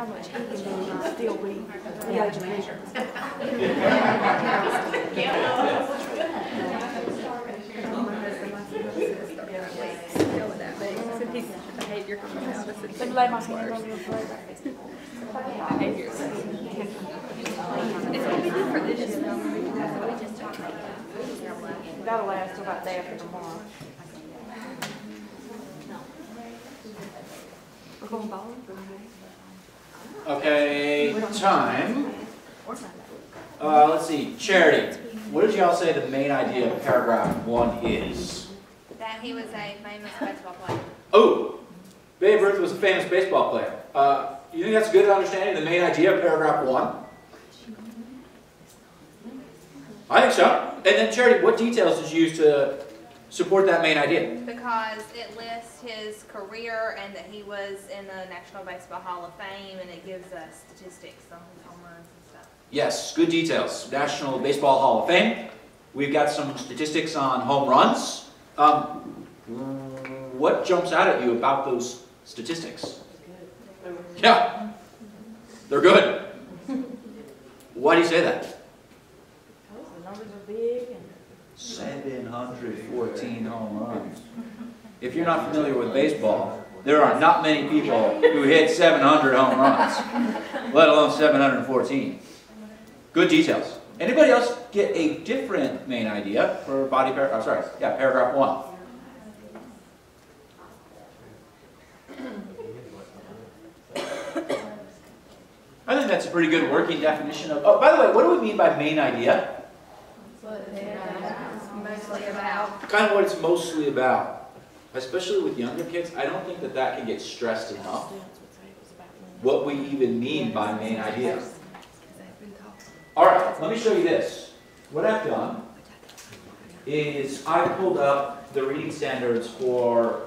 how much he can do and still be the educator. Behavior coming out. So lay my hand on your throat. Behaviors. It's going to be different this year. That'll last till about day after tomorrow. We're going bowling? Okay, time. Let's see, Charity. What did y'all say the main idea of paragraph 1 is? That he was a famous baseball player. Oh, Babe Ruth was a famous baseball player. You think that's a good understanding, the main idea of paragraph 1? I think so. And then Charity, what details did you use to support that main idea? Because it lists his career and that he was in the National Baseball Hall of Fame, and it gives us statistics on his home runs and stuff. Yes, good details. National Baseball Hall of Fame. We've got some statistics on home runs. What jumps out at you about those statistics? Yeah, they're good. Why do you say that? The numbers are big. 714 home runs. If you're not familiar with baseball, there are not many people who hit 700 home runs, let alone 714. Good details. Anybody else get a different main idea for paragraph 1? I think that's a pretty good working definition of. Oh, by the way, what do we mean by main idea? Mostly about. Kind of what it's mostly about. Especially with younger kids, I don't think that that can get stressed enough. What we even mean by main idea. All right, let me show you this. What I've done is I pulled up the reading standards for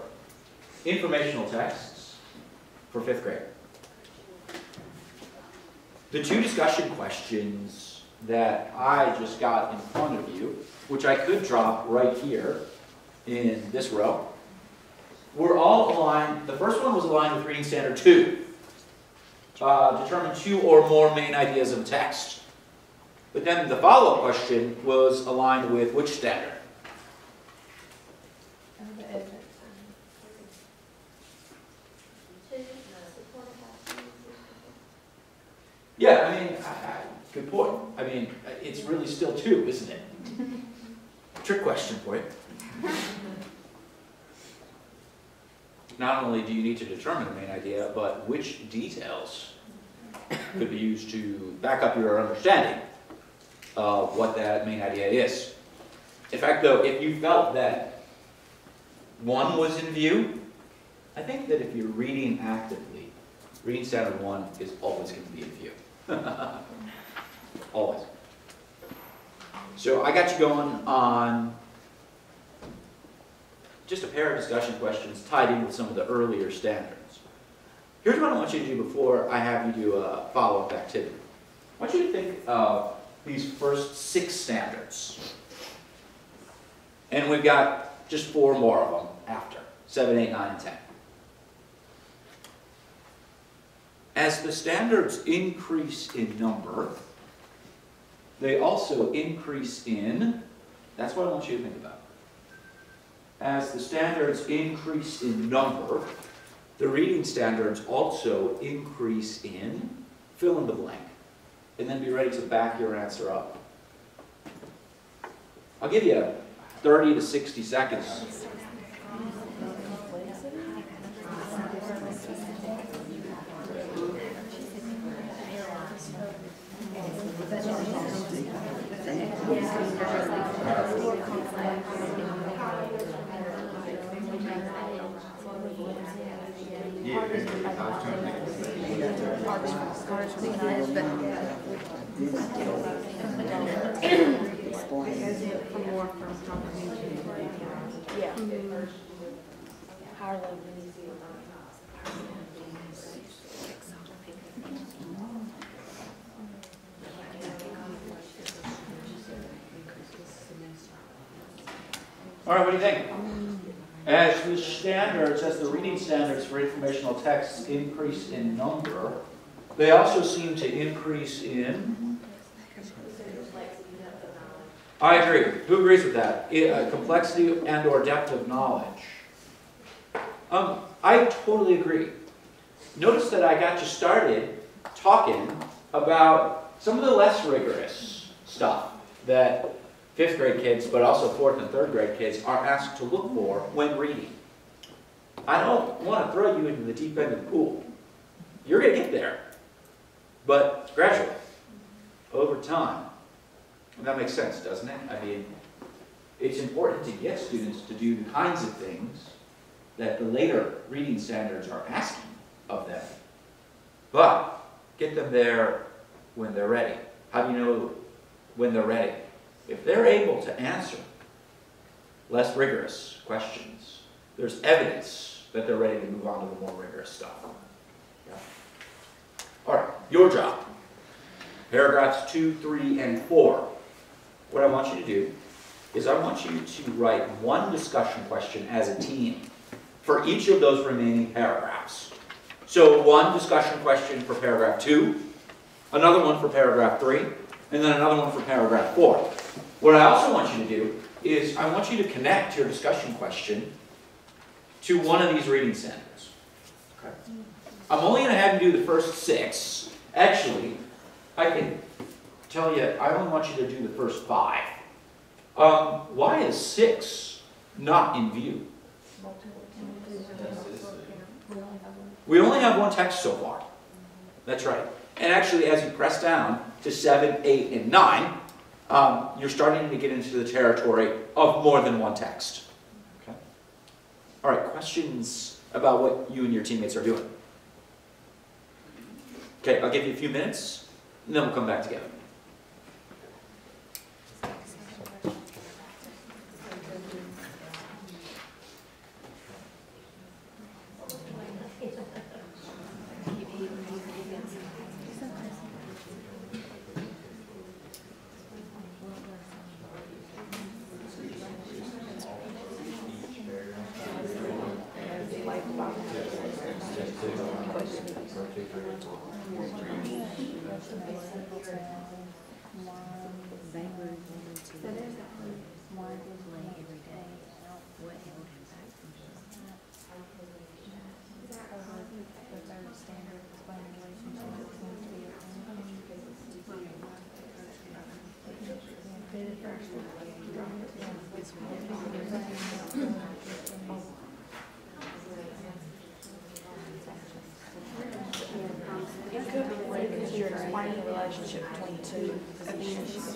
informational texts for 5th grade. The 2 discussion questions that I just got in front of you, which I could drop right here in this row, were all aligned. The first one was aligned with Reading Standard 2. Determine 2 or more main ideas of a text. But then the follow-up question was aligned with which standard? Yeah, I mean, good point. I mean, it's really still 2, isn't it? Trick question for you. Not only do you need to determine the main idea, but which details could be used to back up your understanding of what that main idea is. In fact, though, if you felt that 1 was in view, I think that if you're reading actively, Reading Standard 1 is always going to be in view. Always. So I got you going on just a pair of discussion questions tied in with some of the earlier standards. Here's what I want you to do before I have you do a follow-up activity. I want you to think of these first 6 standards. And we've got just 4 more of them after, 7, 8, 9, and 10. As the standards increase in number, they also increase in, that's what I want you to think about. As the standards increase in number, the reading standards also increase in fill in the blank. And then be ready to back your answer up. I'll give you 30 to 60 seconds. Higher level. All right, what do you think? As the reading standards for informational texts increase in number, They also seem to increase in, I agree. Who agrees with that? Complexity and or depth of knowledge. I totally agree. Notice that I got you started talking about some of the less rigorous stuff that 5th grade kids, but also 4th and 3rd grade kids are asked to look for when reading. I don't want to throw you into the deep end of the pool. You're going to get there, but gradually, over time. And that makes sense, doesn't it? I mean, it's important to get students to do the kinds of things that the later reading standards are asking of them. But get them there when they're ready. How do you know when they're ready? If they're able to answer less rigorous questions, there's evidence that they're ready to move on to the more rigorous stuff. Yeah. All right, your job. Paragraphs 2, 3, and 4. What I want you to do is I want you to write one discussion question as a team for each of those remaining paragraphs. So one discussion question for paragraph 2, another one for paragraph 3, and then another one for paragraph 4. What I also want you to do is I want you to connect your discussion question to one of these reading standards. Okay. I'm only going to have you do the first 6. Actually, I can tell you, I only want you to do the first 5. Why is 6 not in view? We only have one text so far. That's right. And actually, as you press down to 7, 8, and 9, you're starting to get into the territory of more than one text. Okay. All right, questions about what you and your teammates are doing? Okay, I'll give you a few minutes, and then we'll come back together. It could be related because you're explaining the relationship between two events.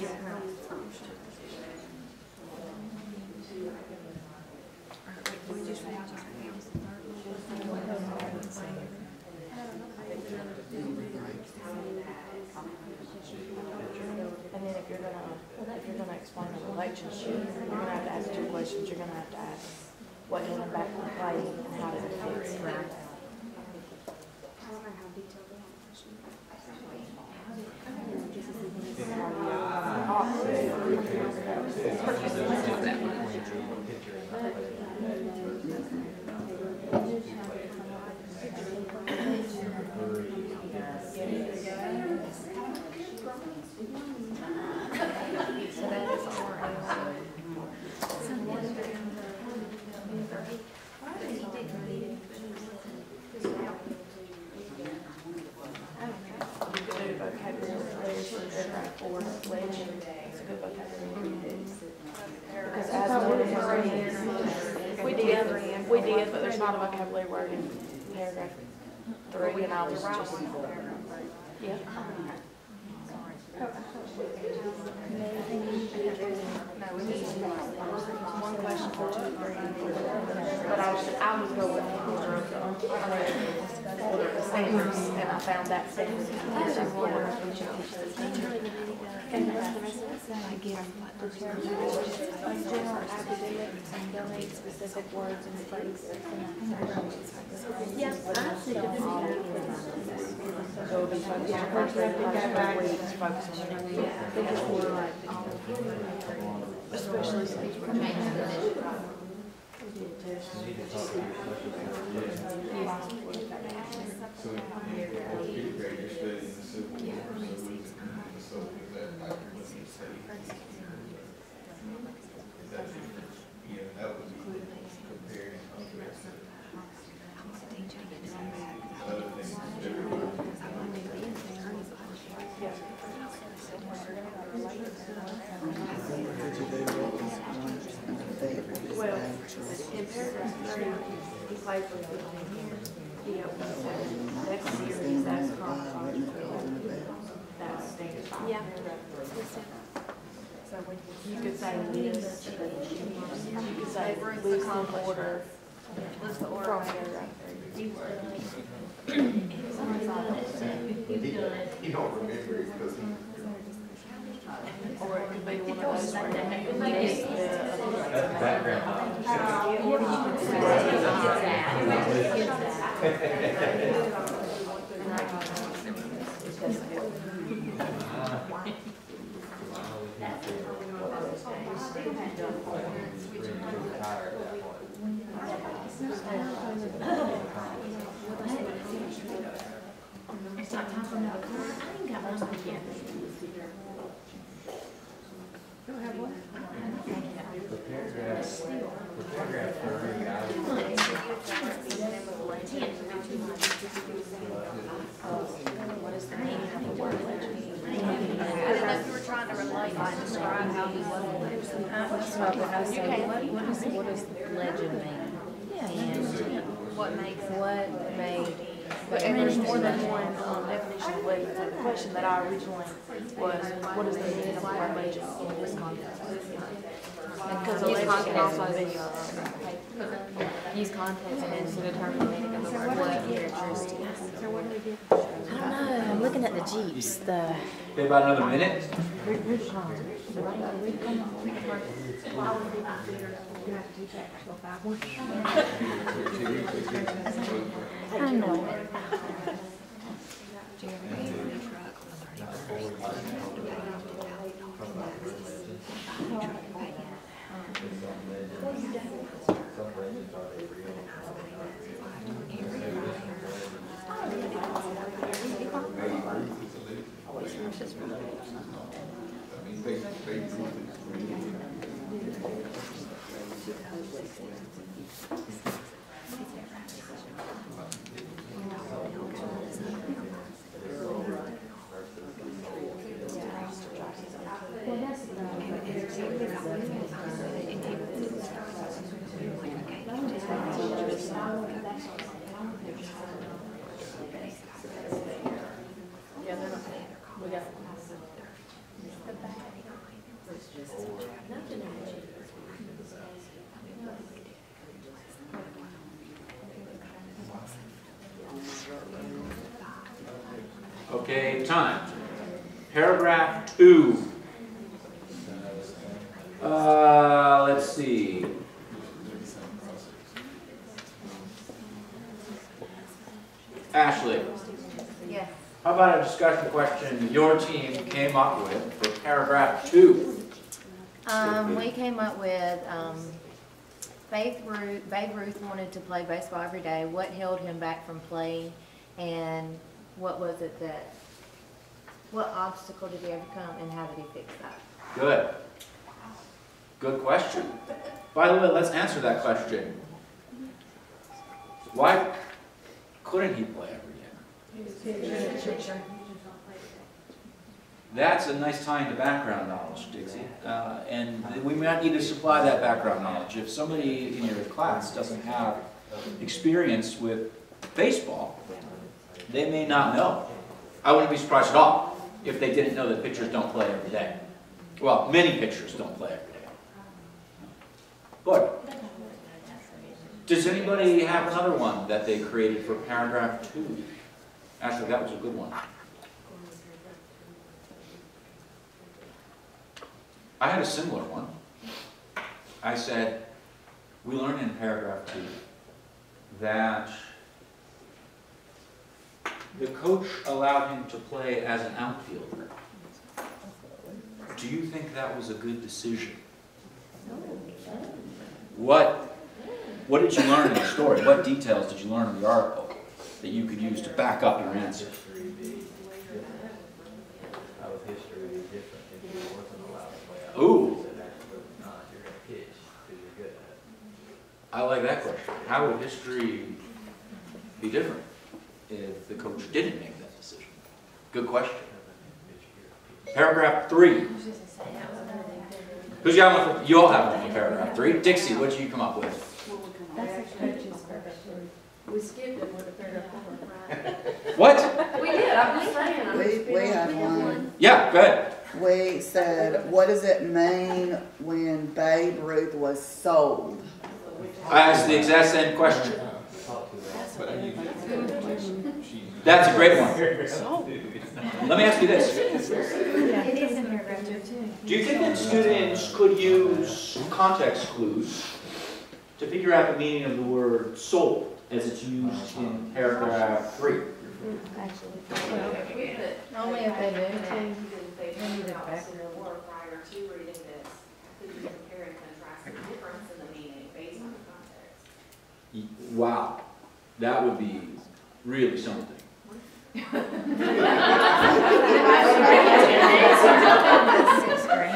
And then if you're gonna explain the relationship, you're gonna have to ask 2 questions. You're gonna have to ask what in and back from play and how does it fit. Because as we did, but there's not a vocabulary word in paragraph 3, and I was just, yeah. One question for 2, 3, and 4. But I was going with the order of the standards, and I found that standard. General academics and donate specific words and phrases. Yes, I see. So it'll be focused on first grade, focus on especially since we're So in 8th grade, you're supposed paper you put on here, that's series, that's chronological, that's standard. Yeah. So when you could say list, you could say list in order List the order. from paragraph three. He don't remember it because he. Or it could be one of those where you list the Background. or you could say. I didn't know if you were trying to relate and describe how he was. What does legend mean? And What makes it. what made, But and there's more than one definition of legend. So the question that I originally was, what is the meaning of the word legend in this context? Because a legend can also be use context and to determine the meaning of the word, what characteristics? I don't know, I'm looking at the Jeeps, the. Okay, about another minute? I don't know. Okay, time. Paragraph 2. Let's see. Ashley, Yes. how about a discussion question your team came up with for paragraph 2? We came up with, Babe Ruth wanted to play baseball every day. What held him back from playing? And what was it what obstacle did he overcome and how did he fix that? Good. Good question. By the way, let's answer that question. Why couldn't he play every day? That's a nice tie into background knowledge, Dixie. And we might need to supply that background knowledge. If somebody in your class doesn't have experience with baseball, they may not know. I wouldn't be surprised at all if they didn't know that pitchers don't play every day. Well, many pitchers don't play every day. But does anybody have another one that they created for paragraph 2? Actually, that was a good one. I had a similar one. I said, we learned in paragraph 2 that the coach allowed him to play as an outfielder. Do you think that was a good decision? What did you learn in the story? What details did you learn in the article that you could use to back up your answer? How was history different if you wasn't allowed to play out? Ooh, Not, you're gonna pitch because you're good at it. I like that question. How would history be different if the coach didn't make that decision? Good question. Paragraph 3. Who's got one for, you all have one for paragraph 3. Dixie, what did you come up with? That's a coach's question. We skipped it with the paragraph 4. What? We did, I'm just saying. We had one. Yeah, go ahead. We said, what does it mean when Babe Ruth was sold? I asked the exact same question. That's a great one. Let me ask you this. It is in paragraph 2 too. Do you think that students could use context clues to figure out the meaning of the word sold as it's used in paragraph 3? Only if they do too. They need it back more prior to reading this. Could you compare and contrast the difference in the meaning based on the context? Wow, that would be really something. Sixth grade.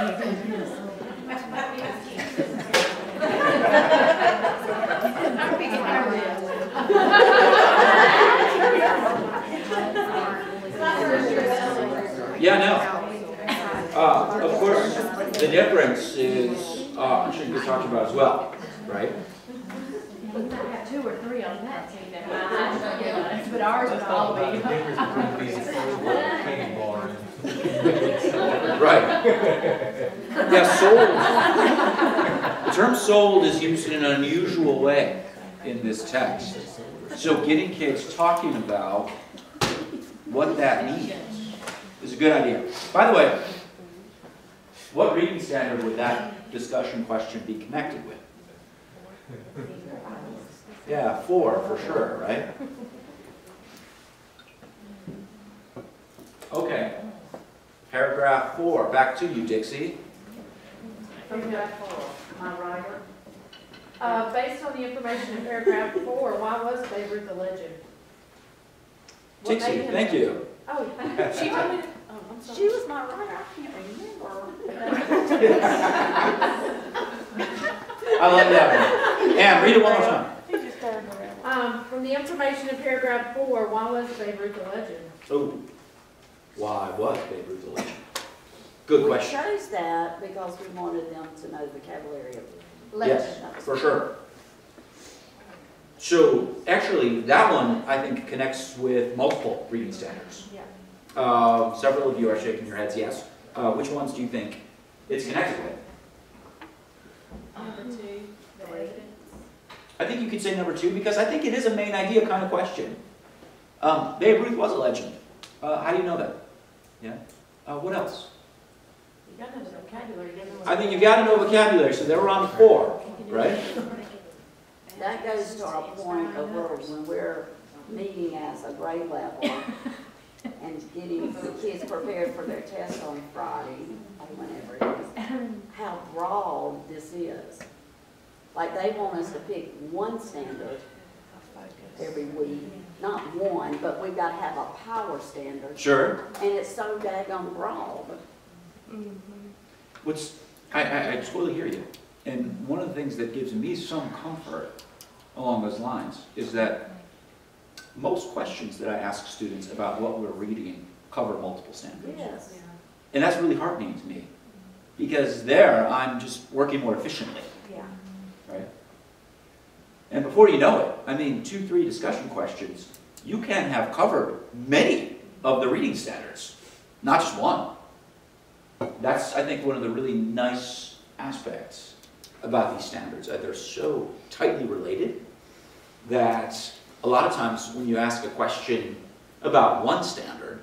Yeah, no. Of course, the difference is, I'm sure you could talk about as well, right? We might have 2 or 3 on that team that but ours would all The be. difference between these candy bar and Right. Yeah, sold. The term sold is used in an unusual way in this text. So getting kids talking about what that means is a good idea. By the way, what reading standard would that discussion question be connected with? Yeah, 4 for sure, right? Okay. Paragraph 4, back to you, Dixie. Paragraph 4, my writer. Based on the information in paragraph 4, why was Babe Ruth a legend? What Dixie, made him- thank you. Oh, she told me, oh, I'm sorry. She was my writer, I can't remember. I love that one. Ann, read it one more time. He just started around. From the information in paragraph 4, why was Babe Ruth a legend? Oh, why was Babe Ruth a legend? Good question. We chose that because we wanted them to know the vocabulary of Yes, legend. for sure. So, actually, that one, I think, connects with multiple reading standards. Several of you are shaking your heads yes. Which ones do you think it's connected with? Number 2, the evidence. I think you could say number 2 because I think it is a main idea kind of question. Babe Ruth was a legend. How do you know that? Yeah. What else? You got to know the vocabulary. you gotta know what- I think you got to know vocabulary, so they were on 4, right? That goes to our point of when we're meeting as a grade level and getting the kids prepared for their test on Friday, or whenever it is, how broad this is. Like, they want us to pick one standard every week, not one, but we've got to have a power standard. Sure. And it's so daggone broad. I totally hear you. And one of the things that gives me some comfort along those lines is that most questions that I ask students about what we're reading cover multiple standards. Yes. And that's really heartening to me. Because there, I'm just working more efficiently, Yeah. right? And before you know it, I mean, 2, 3 discussion questions, you can have covered many of the reading standards, not just one. That's, I think, one of the really nice aspects about these standards, that they're so tightly related that a lot of times when you ask a question about one standard,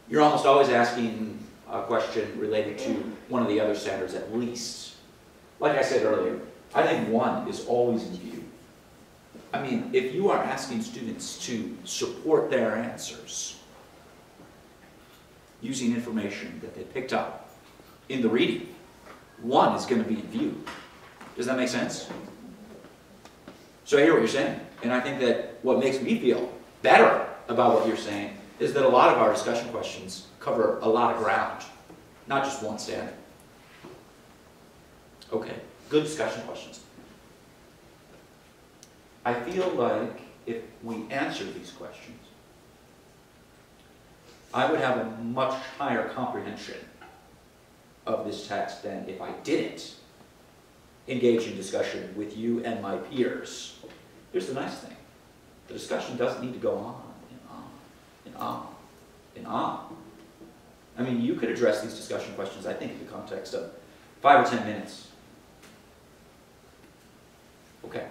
you're almost always asking a question related to one of the other standards at least. Like I said earlier, I think 1 is always in view. I mean, if you are asking students to support their answers using information that they picked up in the reading, 1 is going to be in view. Does that make sense? So I hear what you're saying, and I think that what makes me feel better about what you're saying is that a lot of our discussion questions cover a lot of ground, not just one standard. Okay, good discussion questions. I feel like if we answer these questions, I would have a much higher comprehension of this text than if I didn't engage in discussion with you and my peers. Here's the nice thing. The discussion doesn't need to go on and on and on and on. I mean, you could address these discussion questions, I think, in the context of 5 or 10 minutes. Okay.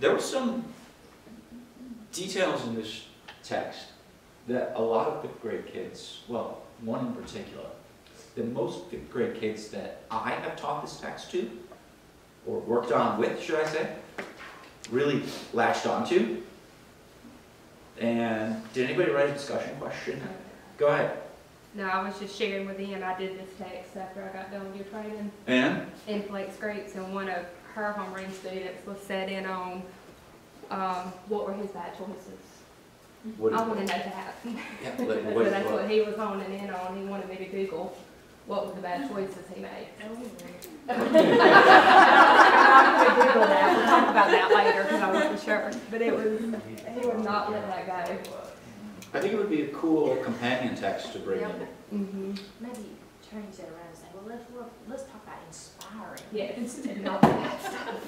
There were some details in this text that a lot of 5th grade kids, well, one in particular, the most 5th grade kids that I have taught this text to, or worked on with, should I say, really latched onto. And did anybody write a discussion question? Go ahead. No, I was just sharing with Ian, I did this text after I got done with your training And? in Flex Creeks, and one of her homeroom students was set in on, what were his bad choices. What is I want to it? know that. Yeah, So that's what he was honing in on. He wanted me to Google what were the bad choices he made. I'm not going to Google that. We'll talk about that later because I wasn't sure. But it was, he would not let that go. I think it would be a cool companion text to bring in. Mm-hmm. Maybe change that around and say, well, let's talk about inspiring. Yes. And not that stuff.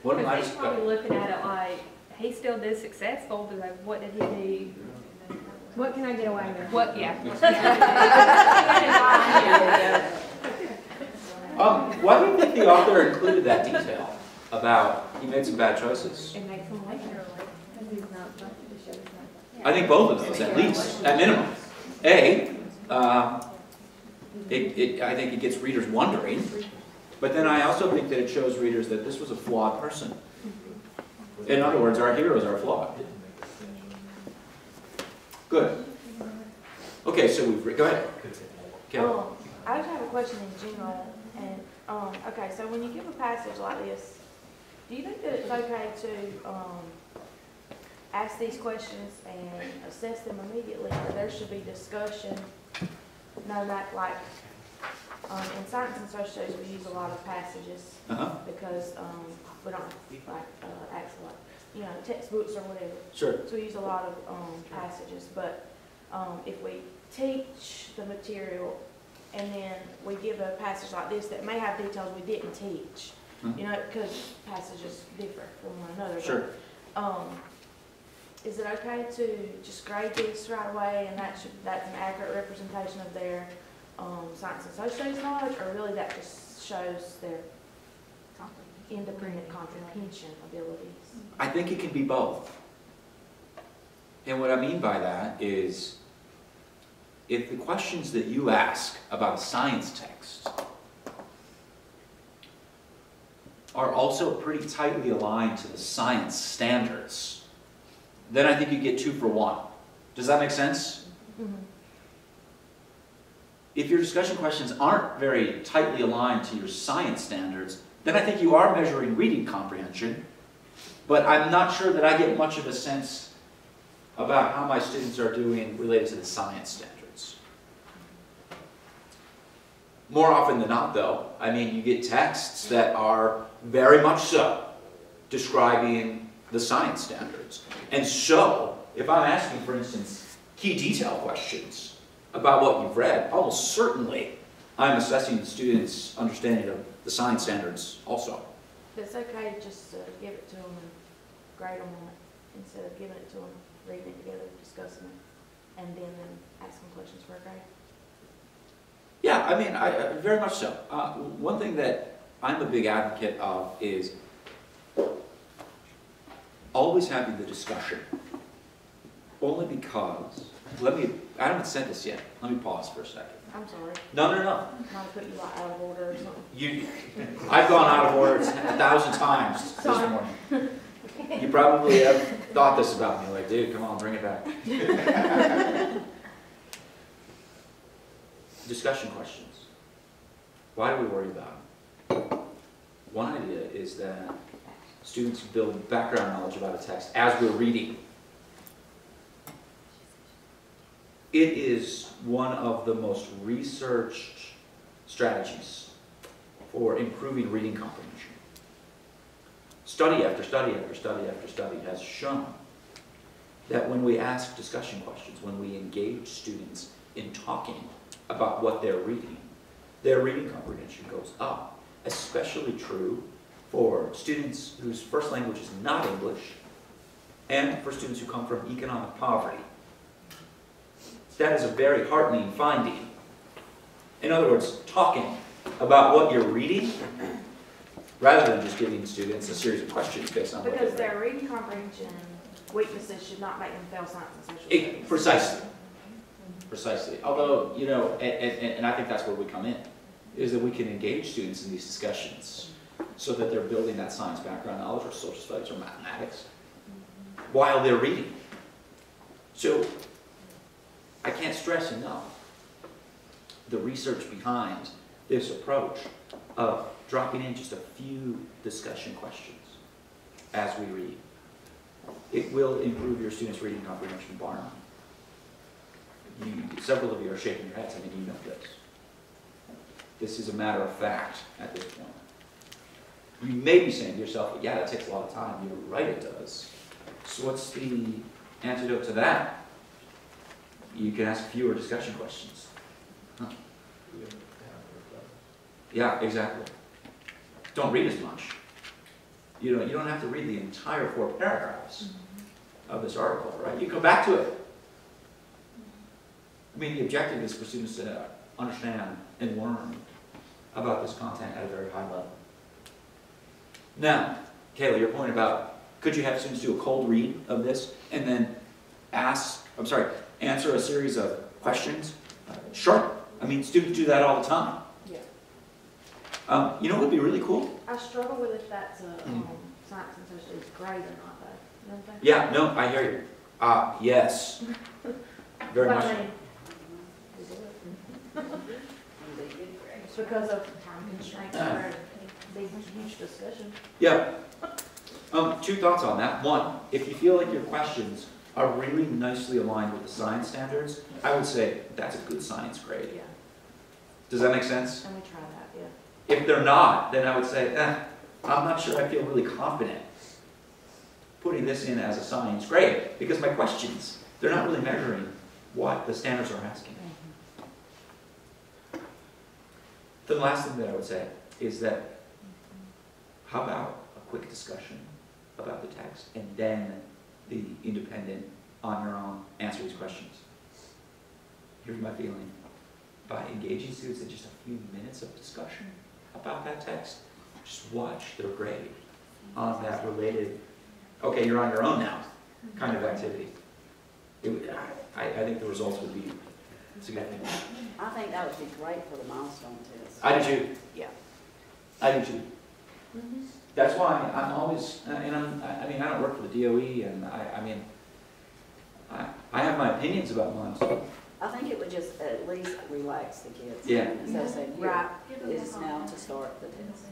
One of my He's probably looking at it like, he's still this successful, but like, what did he do? What can I get away with? What, yeah. Why do you think the author included that detail about he made some bad choices? It makes him like her, because he's not, I think both of those, at least, at minimum. I think it gets readers wondering, but then I also think that it shows readers that this was a flawed person. In other words, our heroes are flawed. Good. Okay, so go ahead. Okay. I just have a question in general, and, okay, so when you give a passage like this, do you think that it's okay to, ask these questions and assess them immediately, or there should be discussion? No, not like, in science and social studies, we use a lot of passages, because, we don't, like, actually, like, you know, textbooks or whatever. Sure. So we use a lot of, passages, but, if we teach the material and then we give a passage like this that may have details we didn't teach, you know, because passages differ from one another. Sure. But, is it okay to just grade this right away and that's an accurate representation of their science and social studies knowledge, or really that just shows their independent comprehension abilities? I think it can be both. And what I mean by that is, if the questions that you ask about a science text are also pretty tightly aligned to the science standards, then I think you get 2 for 1. Does that make sense? Mm-hmm. If your discussion questions aren't very tightly aligned to your science standards, then I think you are measuring reading comprehension, but I'm not sure that I get much of a sense about how my students are doing related to the science standards. More often than not, though, I mean, you get texts that are very much so describing the science standards. And so, if I'm asking, for instance, key detail questions about what you've read, almost certainly I'm assessing the students' understanding of the science standards also. It's okay just to give it to them and grade them on it, instead of giving it to them, reading it together, discussing it, and then asking questions for a grade. Yeah, I mean, I very much so. One thing that I'm a big advocate of is always having the discussion. Only because, I haven't said this yet. Let me pause for a second. I'm sorry. No. Might put you like out of order or something. I've gone out of order 1,000 times this morning. You probably have thought this about me, like, dude, come on, bring it back. Discussion questions. Why do we worry about them? One idea is that students build background knowledge about a text as we're reading. It is one of the most researched strategies for improving reading comprehension. Study after study after study after study has shown that when we ask discussion questions, when we engage students in talking about what they're reading, their reading comprehension goes up. Especially true for students whose first language is not English, and for students who come from economic poverty. That is a very heartening finding. In other words, talking about what you're reading, rather than just giving students a series of questions based on what Because they've read. their reading comprehension weaknesses should not make them fail science and social studies. Precisely. Precisely. Although, you know, and I think that's where we come in, is that we can engage students in these discussions so that they're building that science background knowledge or social studies or mathematics while they're reading. So I can't stress enough the research behind this approach of dropping in just a few discussion questions as we read. It will improve your students' reading comprehension bar none. Several of you are shaking your heads. I mean, you know this. This is a matter of fact at this point. You may be saying to yourself, yeah, that takes a lot of time. You're right, it does. So what's the antidote to that? You can ask fewer discussion questions. Huh. Yeah, exactly. Don't read as much. You don't have to read the entire 4 paragraphs of this article, right? You come back to it. I mean, the objective is for students to understand and learn about this content at a very high level. Now, Kayla, your point about could you have students do a cold read of this and then answer a series of questions? Sure. I mean, students do that all the time. Yeah. You know what would be really cool? I struggle with if that's a science and social studies grade or not, though. You know what I'm saying? Yeah, no, I hear you. Yes. Very But much. I mean, it's because of time constraints or these huge discussions. Yeah. 2 thoughts on that. One, if you feel like your questions are really nicely aligned with the science standards, I would say that's a good science grade. Yeah, Does that make sense? and we try that, yeah. If they're not, then I would say, I'm not sure I feel really confident putting this in as a science grade, because my questions, they're not really measuring what the standards are asking. The last thing that I would say is that, how about a quick discussion about the text and then the independent, on your own, answer these questions? Here's my feeling. By engaging students in just a few minutes of discussion about that text, just watch their grade on that related, okay, you're on your own now, kind of activity. I think the results would be significant. I think that would be great for the milestone test. I do too. Yeah. I do too. That's why I'm always, and I mean, I don't work for the DOE, and I have my opinions about milestones. I think it would just at least relax the kids. Yeah. Instead of saying, Right. here, it is now to start the test.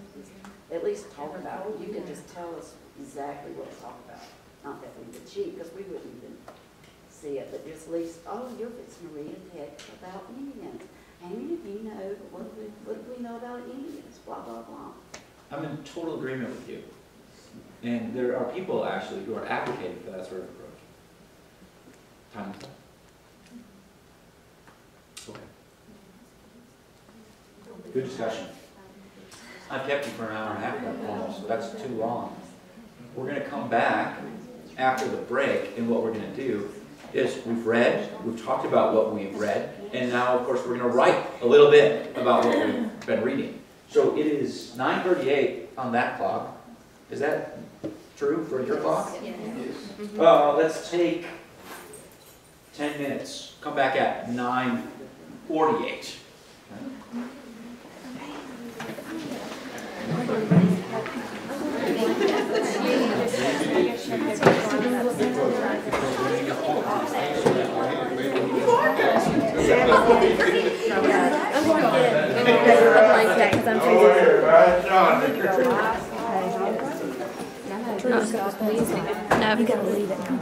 At least talk about it. You can just tell us exactly what to talk about. Not that we would cheat, because we wouldn't even see it, but just at least, oh, you're fixing to read a text about Indians. How many of you know, what do we know about Indians? Blah, blah, blah. I'm in total agreement with you. And there are people actually who are advocating for that sort of approach. Time to tell. Okay. Good discussion. I've kept you for an hour and a half almost, so that's too long. We're going to come back after the break, and what we're going to do is we've talked about what we've read, and now, of course, we're going to write a little bit about what we've been reading. So it is 9:38 on that clock. Is that true for your clock? Yes. Let's take 10 minutes. Come back at 9:48. No.